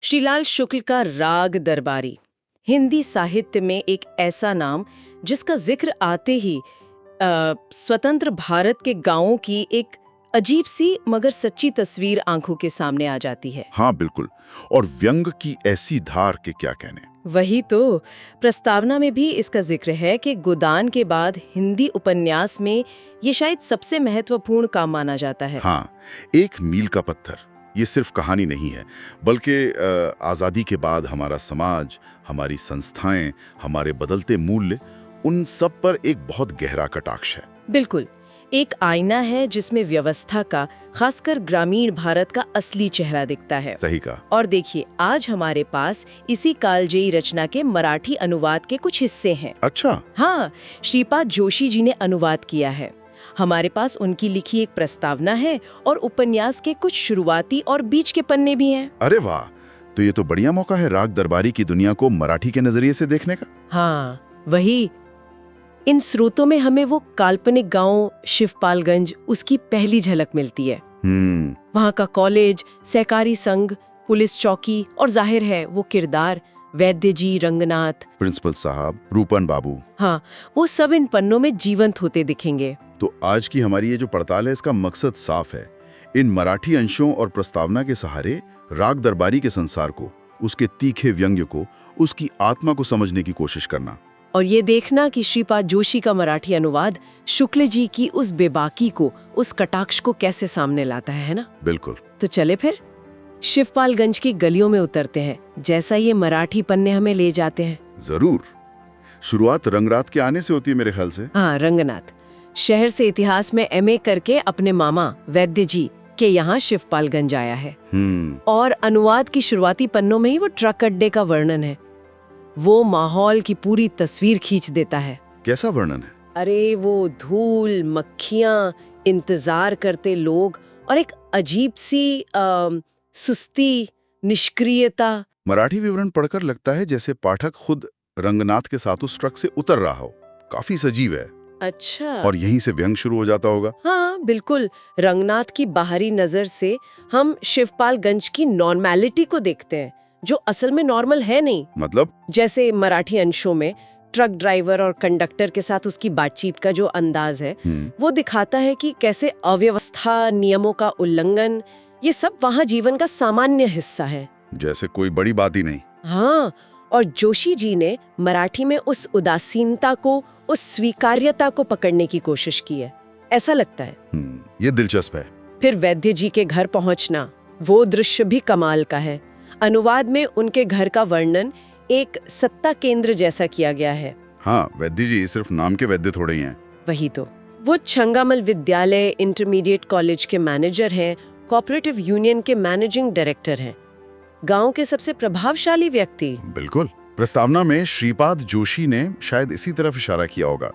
श्रीलाल शुक्ल का राग दरबारी हिंदी साहित्य में एक ऐसा नाम जिसका जिक्र आते ही स्वतंत्र भारत के गांवों की एक अजीब सी मगर सच्ची तस्वीर आंखों के सामने आ जाती है। हाँ बिल्कुल। और व्यंग की ऐसी धार के क्या कहने। वही तो प्रस्तावना में भी इसका जिक्र है कि गोदान के बाद हिंदी उपन्यास में ये शायद सबसे महत्वपूर्ण काम माना जाता है। हाँ, एक मील का पत्थर। ये सिर्फ कहानी नहीं है, बल्कि आज़ादी के बाद हमारा समाज, हमारी संस्थाएं, हमारे बदलते मूल्य, उन सब पर एक बहुत गहरा कटाक्ष है। बिल्कुल, एक आईना है जिसमें व्यवस्था का, खासकर ग्रामीण भारत का असली चेहरा दिखता है। सही कहा। और देखिए, आज हमारे पास इसी कालजयी रचना के मराठी अनुवाद के कुछ हिस्से हैं। अच्छा। हाँ, श्रीपाद जोशी जी ने अनुवाद किया है। हमारे पास उनकी लिखी एक प्रस्तावना है और उपन्यास के कुछ शुरुआती और बीच के पन्ने भी हैं। अरे वाह, तो ये तो बढ़िया मौका है राग दरबारी की दुनिया को मराठी के नजरिए से देखने का। हाँ, वही। इन स्रोतों में हमें वो काल्पनिक गांव शिवपालगंज, उसकी पहली झलक मिलती है। वहाँ का कॉलेज, सहकारी संघ, पुलिस चौकी और जाहिर है वो किरदार वैद्य जी, रंगनाथ, प्रिंसिपल साहब, रूपन बाबू। हाँ, वो सब इन पन्नों में जीवंत होते दिखेंगे। तो आज की हमारी ये जो पड़ताल है, इसका मकसद साफ है। इन मराठी अंशों और प्रस्तावना के सहारे राग दरबारी के संसार को, उसके तीखे व्यंग्य को, उसकी आत्मा को समझने की कोशिश करना। और ये देखना कि श्रीपाद जोशी का मराठी अनुवाद शुक्ल जी की उस बेबाकी को, उस कटाक्ष को कैसे सामने लाता है ना? बिल्कुल। तो चले फिर शिवपालगंज की गलियों में उतरते हैं, जैसा ये मराठी पन्ने हमें ले जाते हैं। जरूर। शुरुआत रंगनाथ के आने से होती है मेरे ख्याल से। हाँ, रंगनाथ शहर से इतिहास में एमए करके अपने मामा वैद्य जी के यहाँ शिवपालगंज आया है। और अनुवाद की शुरुआती पन्नों में ही वो ट्रक अड्डे का वर्णन है। वो माहौल की पूरी तस्वीर खींच देता है। कैसा वर्णन है? अरे वो धूल, मक्खियां, इंतजार करते लोग और एक अजीब सी सुस्ती, निष्क्रियता। मराठी विवरण पढ़कर लगता है जैसे पाठक खुद रंगनाथ के साथ उस ट्रक से उतर रहा हो। काफी सजीव है। अच्छा। और यहीं से व्यंग शुरू हो जाता होगा। हाँ बिल्कुल, रंगनाथ की बाहरी नजर से हम शिवपालगंज की नॉर्मैलिटी को देखते हैं, जो असल में नॉर्मल है नहीं। मतलब? जैसे मराठी अंशों में ट्रक ड्राइवर और कंडक्टर के साथ उसकी बातचीत का जो अंदाज है, वो दिखाता है कि कैसे अव्यवस्था, नियमों का उल्लंघन, ये सब वहाँ जीवन का सामान्य हिस्सा है, जैसे कोई बड़ी बात ही नहीं। हाँ, और जोशी जी ने मराठी में उस उदासीनता को, उस स्वीकार्यता को पकड़ने की कोशिश की है, ऐसा लगता है। ये दिलचस्प है। फिर वैद्य जी के घर पहुंचना, वो दृश्य भी कमाल का है। अनुवाद में उनके घर का वर्णन एक सत्ता केंद्र जैसा किया गया है। हाँ, वैद्य जी सिर्फ नाम के वैद्य थोड़े ही हैं। वही तो। वो छंगामल विद्यालय इंटरमीडिएट कॉलेज के मैनेजर हैं, कोऑपरेटिव यूनियन के मैनेजिंग डायरेक्टर हैं, गांव के सबसे प्रभावशाली व्यक्ति। बिल्कुल। प्रस्तावना में श्रीपाद जोशी ने शायद इसी तरफ इशारा किया होगा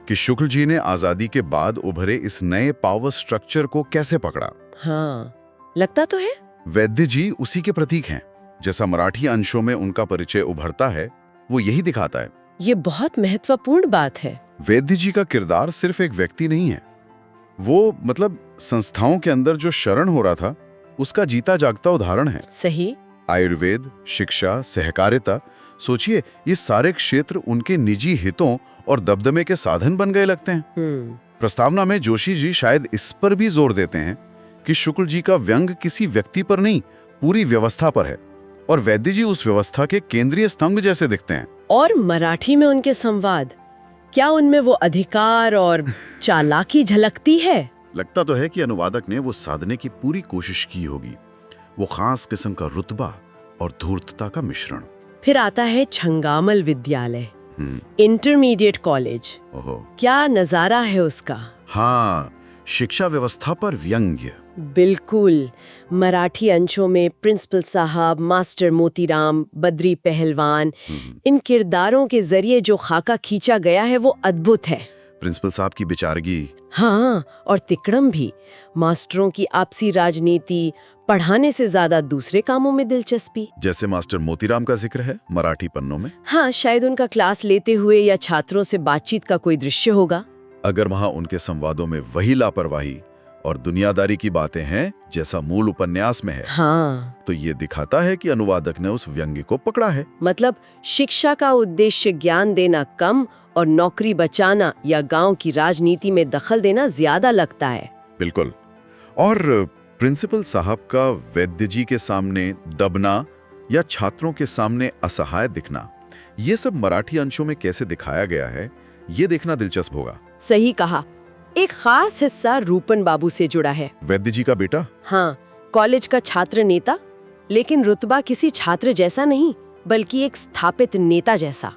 कि शुक्ल जी ने आजादी के बाद उभरे इस नए पावर स्ट्रक्चर को कैसे पकड़ा। हाँ, लगता तो है। वैद्य जी उसी के प्रतीक हैं। जैसा मराठी अंशों में उनका परिचय उभरता है, वो यही दिखाता है। ये बहुत महत्वपूर्ण बात है। वैद्य जी का किरदार सिर्फ एक व्यक्ति नहीं है, वो मतलब संस्थाओं के अंदर जो शरण हो रहा था, उसका जीता जागता उदाहरण है। सही। आयुर्वेद, शिक्षा, सहकारिता, सोचिए ये सारे क्षेत्र उनके निजी हितों और दबदमे के साधन बन गए लगते हैं। प्रस्तावना में जोशी जी शायद इस पर भी जोर देते हैं कि शुक्ल जी का व्यंग किसी व्यक्ति पर नहीं, पूरी व्यवस्था पर है, और वैद्य जी उस व्यवस्था के केंद्रीय स्तंभ जैसे दिखते हैं। और मराठी में उनके संवाद, क्या उनमें वो अधिकार और चालाकी झलकती है? लगता तो है कि अनुवादक ने वो साधने की पूरी कोशिश की होगी, वो खास किस्म का रुतबा और धूर्तता का मिश्रण। फिर आता है छंगामल विद्यालय, इंटरमीडिएट कॉलेज। क्या नजारा है उसका। हाँ, शिक्षा व्यवस्था पर व्यंग्य। बिल्कुल। मराठी अंशों में प्रिंसिपल साहब, मास्टर मोतीराम, बद्री पहलवान, इन किरदारों के जरिए जो खाका खींचा गया है वो अद्भुत है। प्रिंसिपल साहब की बेचारगी। हाँ, और तिकड़म भी। मास्टरों की आपसी राजनीति, पढ़ाने से ज्यादा दूसरे कामों में दिलचस्पी। जैसे मास्टर मोतीराम का जिक्र है मराठी पन्नों में। हाँ, शायद उनका क्लास लेते हुए या छात्रों से बातचीत का कोई दृश्य होगा। अगर वहां उनके संवादों में वही लापरवाही और दुनियादारी की बातें हैं जैसा मूल उपन्यास में है। हाँ, तो ये दिखाता है कि अनुवादक ने उस व्यंग्य को पकड़ा है। मतलब शिक्षा का उद्देश्य ज्ञान देना कम और नौकरी बचाना या गांव की राजनीति में दखल देना ज्यादा लगता है। बिल्कुल। और प्रिंसिपल साहब का वैद्य जी के सामने दबना या छात्रों के सामने असहाय दिखना, ये सब मराठी अंशों में कैसे दिखाया गया है, ये देखना दिलचस्प होगा। सही कहा। एक खास हिस्सा रूपन बाबू से जुड़ा है। वैद्य जी का बेटा? हाँ, कॉलेज का छात्र नेता, लेकिन रुतबा किसी छात्र जैसा नहीं बल्कि एक स्थापित नेता जैसा।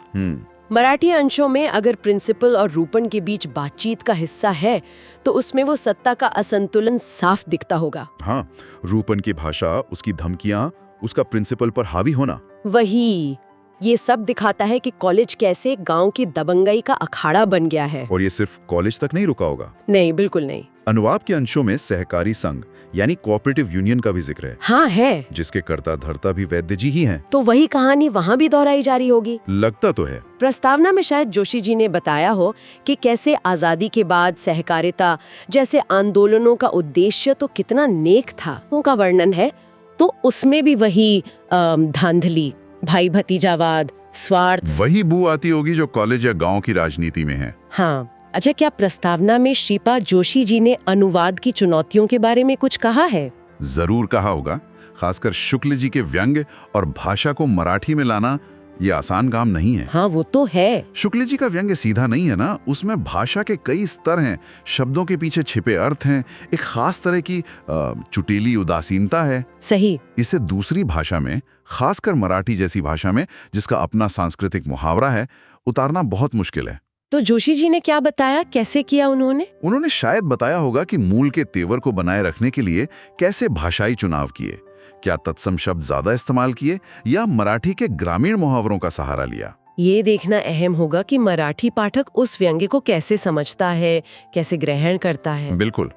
मराठी अंशों में अगर प्रिंसिपल और रूपन के बीच बातचीत का हिस्सा है तो उसमें वो सत्ता का असंतुलन साफ दिखता होगा। हाँ, रूपन की भाषा, उसकी धमकियां, उसका प्रिंसिपल पर हावी होना, वही ये सब दिखाता है कि कॉलेज कैसे गांव की दबंगई का अखाड़ा बन गया है। और ये सिर्फ कॉलेज तक नहीं रुका होगा। नहीं, बिल्कुल नहीं। अनुवाद के अंशों में सहकारी संघ यानी कोऑपरेटिव यूनियन का भी जिक्र है। हाँ है, जिसके कर्ता धर्ता भी वैद्य जी ही हैं। तो वही कहानी वहाँ भी दोहराई जा रही होगी। लगता तो है। प्रस्तावना में शायद जोशी जी ने बताया हो कि कैसे आजादी के बाद सहकारिता जैसे आंदोलनों का उद्देश्य तो कितना नेक था, उनका वर्णन है। तो उसमें भी वही धांधली, भाई भतीजावाद, स्वार्थ, वही बू आती होगी जो कॉलेज या गांव की राजनीति में है। हाँ। अच्छा, क्या प्रस्तावना में श्रीपाद जोशी जी ने अनुवाद की चुनौतियों के बारे में कुछ कहा है? जरूर कहा होगा। खासकर शुक्ल जी के व्यंग्य और भाषा को मराठी में लाना ये आसान काम नहीं है। हाँ, वो तो है। शुक्ल जी का व्यंग्य सीधा नहीं है ना, उसमें भाषा के कई स्तर हैं, शब्दों के पीछे छिपे अर्थ हैं, एक खास तरह की चुटीली उदासीनता है। सही। इसे दूसरी भाषा में, खासकर मराठी जैसी भाषा में जिसका अपना सांस्कृतिक मुहावरा है, उतारना बहुत मुश्किल है। तो जोशी जी ने क्या बताया, कैसे किया उन्होंने शायद बताया होगा कि मूल के तेवर को बनाए रखने के लिए कैसे भाषाई चुनाव किए, क्या तत्सम शब्द ज्यादा इस्तेमाल किए या मराठी के ग्रामीण मुहावरों का सहारा लिया। ये देखना अहम होगा कि मराठी पाठक उस व्यंग्य को कैसे समझता है, कैसे ग्रहण करता है। बिल्कुल,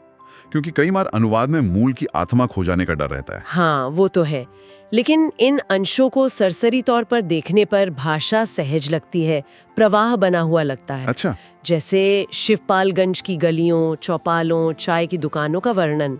क्योंकि कई बार अनुवाद में मूल की आत्मा खो जाने का डर रहता है। हाँ, वो तो है। लेकिन इन अंशों को सरसरी तौर पर देखने पर भाषा सहज लगती है, प्रवाह बना हुआ लगता है। अच्छा। जैसे शिवपालगंज की गलियों, चौपालों, चाय की दुकानों का वर्णन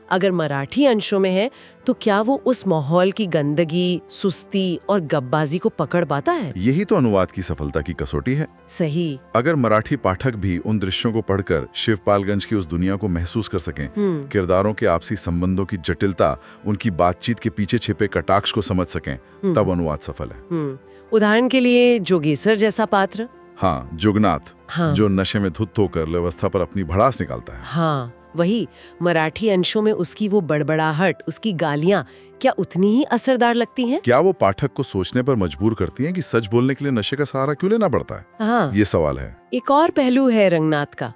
अगर मराठी अंशों में है तो क्या वो उस माहौल की गंदगी, सुस्ती और गब्बाजी को पकड़ पाता है? यही तो अनुवाद की सफलता की कसौटी है। सही। अगर मराठी पाठक भी उन दृश्यों को पढ़कर शिवपालगंज की उस दुनिया को महसूस कर सकें, किरदारों के आपसी संबंधों की जटिलता, उनकी बातचीत के पीछे छिपे कटाक्ष को समझ सकें, तब अनुवाद सफल है। उदाहरण के लिए जोगेसर जैसा पात्र। हाँ, जुगनाथ। हाँ। जो नशे में धुत होकर व्यवस्था पर अपनी भड़ास निकालता है। हाँ, वही। मराठी अंशों में उसकी वो बड़बड़ाहट, उसकी गालियां क्या उतनी ही असरदार लगती हैं? क्या वो पाठक को सोचने पर मजबूर करती हैं कि सच बोलने के लिए नशे का सहारा क्यों लेना पड़ता है? हाँ। ये सवाल है। एक और पहलू है रंगनाथ का।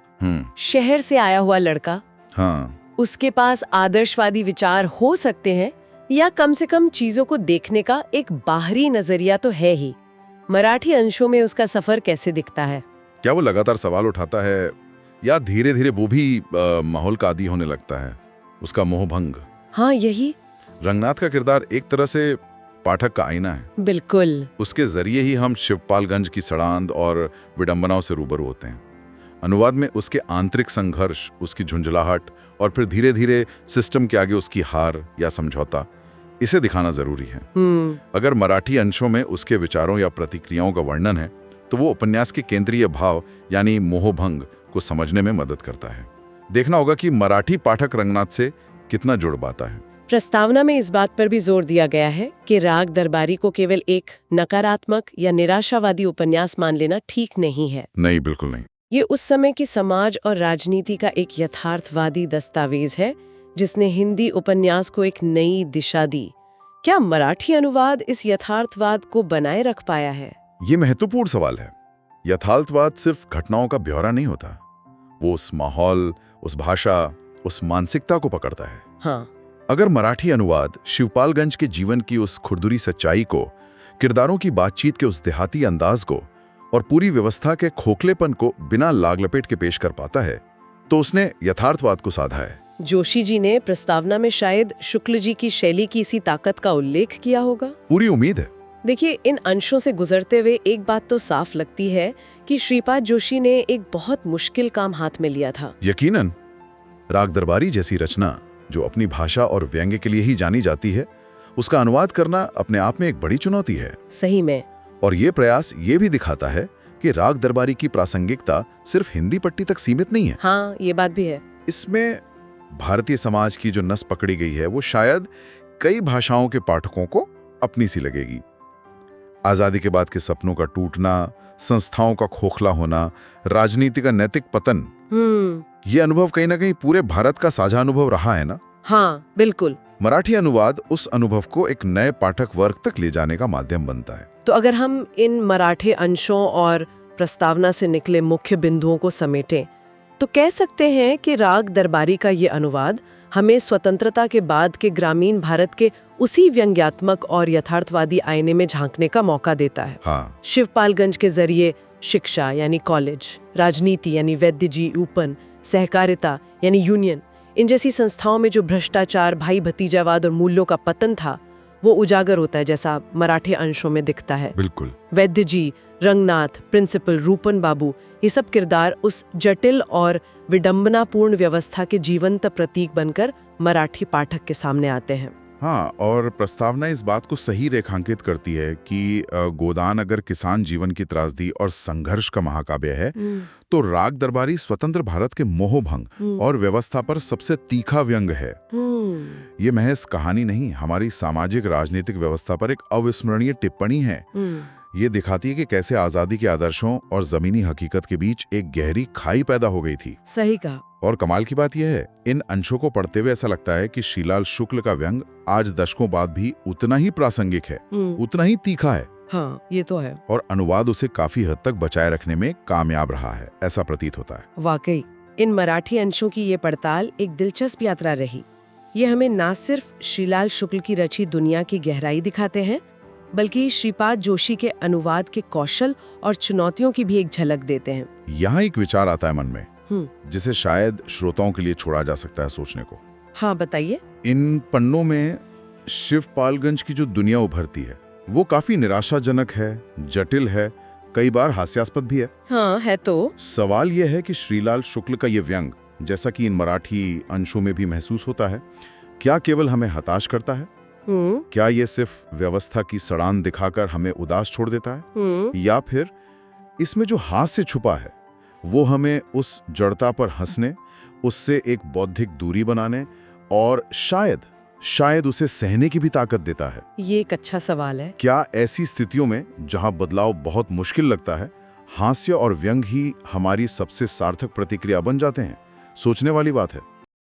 शहर से आया हुआ लड़का। हाँ। उसके पास आदर्शवादी विचार हो सकते हैं या कम से कम चीजों को देखने का एक बाहरी नजरिया तो है ही। मराठी अंशों में उसका सफर कैसे दिखता है? क्या वो लगातार सवाल उठाता है या धीरे धीरे वो भी माहौल का आदी होने लगता है, उसका मोहभंग? हाँ, यही। रंगनाथ का किरदार एक तरह से पाठक का आईना है। बिल्कुल। उसके जरिए ही हम शिवपालगंज की सड़ांध और विडंबनाओं से रूबरू होते हैं। अनुवाद में उसके आंतरिक संघर्ष, उसकी झुंझलाहट और फिर धीरे धीरे सिस्टम के आगे उसकी हार या समझौता, इसे दिखाना जरूरी है। अगर मराठी अंशों में उसके विचारों या प्रतिक्रियाओं का वर्णन है तो वो उपन्यास के केंद्रीय भाव यानी मोहभंग को समझने में मदद करता है। देखना होगा कि मराठी पाठक रंगनाथ से कितना जुड़ पाता है। प्रस्तावना में इस बात पर भी जोर दिया गया है कि राग दरबारी को केवल एक नकारात्मक या निराशावादी उपन्यास मान लेना ठीक नहीं है। नहीं, बिल्कुल नहीं। ये उस समय की समाज और राजनीति का एक यथार्थवादी दस्तावेज है जिसने हिंदी उपन्यास को एक नई दिशा दी। क्या मराठी अनुवाद इस यथार्थवाद को बनाए रख पाया है? ये महत्वपूर्ण सवाल है। यथार्थवाद सिर्फ घटनाओं का ब्यौरा नहीं होता, वो उस माहौल, उस भाषा, उस मानसिकता को पकड़ता है। हाँ। अगर मराठी अनुवाद शिवपालगंज के जीवन की उस खुरदुरी सच्चाई को, किरदारों की बातचीत के उस देहाती अंदाज को और पूरी व्यवस्था के खोखलेपन को बिना लाग लपेट के पेश कर पाता है तो उसने यथार्थवाद को साधा है। जोशी जी ने प्रस्तावना में शायद शुक्ल जी की शैली की इसी ताकत का उल्लेख किया होगा। पूरी उम्मीद है। देखिए, इन अंशों से गुजरते हुए एक बात तो साफ लगती है कि श्रीपाद जोशी ने एक बहुत मुश्किल काम हाथ में लिया था। यकीनन। राग दरबारी जैसी रचना जो अपनी भाषा और व्यंग्य के लिए ही जानी जाती है, उसका अनुवाद करना अपने आप में एक बड़ी चुनौती है। सही में। और ये प्रयास ये भी दिखाता है कि राग दरबारी की प्रासंगिकता सिर्फ हिंदी पट्टी तक सीमित नहीं है। हाँ, ये बात भी है। इसमें भारतीय समाज की जो नस पकड़ी गई है वो शायद कई भाषाओं के पाठकों को अपनी सी लगेगी। आजादी के बाद के सपनों का टूटना, संस्थाओं का खोखला होना, राजनीति का नैतिक पतन, ये अनुभव कहीं ना कहीं पूरे भारत का साझा अनुभव रहा है ना। हाँ, बिल्कुल। मराठी अनुवाद उस अनुभव को एक नए पाठक वर्ग तक ले जाने का माध्यम बनता है। तो अगर हम इन मराठी अंशों और प्रस्तावना से निकले मुख्य बिंदुओं को समेटें तो कह सकते हैं कि राग दरबारी का ये अनुवाद हमें स्वतंत्रता के बाद के ग्रामीण भारत के उसी व्यंग्यात्मक और यथार्थवादी आईने में झांकने का मौका देता है। हाँ। शिवपालगंज के जरिए शिक्षा यानी कॉलेज, राजनीति यानी वैद्य जी ऊपन, सहकारिता यानी यूनियन, इन जैसी संस्थाओं में जो भ्रष्टाचार, भाई भतीजावाद और मूल्यों का पतन था वो उजागर होता है, जैसा मराठी अंशों में दिखता है। बिल्कुल। वैद्य जी, रंगनाथ, प्रिंसिपल, रूपन बाबू, ये सब किरदार उस जटिल और विडंबनापूर्ण व्यवस्था के जीवंत प्रतीक बनकर मराठी पाठक के सामने आते हैं। हाँ, और प्रस्तावना इस बात को सही रेखांकित करती है कि गोदान अगर किसान जीवन की त्रासदी और संघर्ष का महाकाव्य है तो राग दरबारी स्वतंत्र भारत के मोहभंग और व्यवस्था पर सबसे तीखा व्यंग है। ये महज कहानी नहीं, हमारी सामाजिक राजनीतिक व्यवस्था पर एक अविस्मरणीय टिप्पणी है। ये दिखाती है कि कैसे आजादी के आदर्शों और जमीनी हकीकत के बीच एक गहरी खाई पैदा हो गई थी। सही कहा। और कमाल की बात यह है, इन अंशों को पढ़ते हुए ऐसा लगता है कि श्रीलाल शुक्ल का व्यंग आज दशकों बाद भी उतना ही प्रासंगिक है, उतना ही तीखा है। हाँ, ये तो है। और अनुवाद उसे काफी हद तक बचाए रखने में कामयाब रहा है, ऐसा प्रतीत होता है। वाकई इन मराठी अंशों की ये पड़ताल एक दिलचस्प यात्रा रही। ये हमें न सिर्फ श्रीलाल शुक्ल की रची दुनिया की गहराई दिखाते हैं, बल्कि श्रीपाद जोशी के अनुवाद के कौशल और चुनौतियों की भी एक झलक देते हैं। यहाँ एक विचार आता है मन में जिसे शायद श्रोताओं के लिए छोड़ा जा सकता है सोचने को। हाँ, बताइए। इन पन्नों में शिवपालगंज की जो दुनिया उभरती है वो काफी निराशाजनक है, जटिल है, कई बार हास्यास्पद भी है। हाँ, है तो। सवाल यह है कि श्रीलाल शुक्ल का ये व्यंग, जैसा कि इन मराठी अंशों में भी महसूस होता है, क्या केवल हमें हताश करता है? क्या ये सिर्फ व्यवस्था की सड़ान दिखाकर हमें उदास छोड़ देता है? या फिर इसमें जो हास्य छुपा है वो हमें उस जड़ता पर हंसने, उससे एक बौद्धिक दूरी बनाने और शायद उसे सहने की भी ताकत देता है? ये एक अच्छा सवाल है। क्या ऐसी स्थितियों में जहां बदलाव बहुत मुश्किल लगता है, हास्य और व्यंग ही हमारी सबसे सार्थक प्रतिक्रिया बन जाते हैं? सोचने वाली बात है।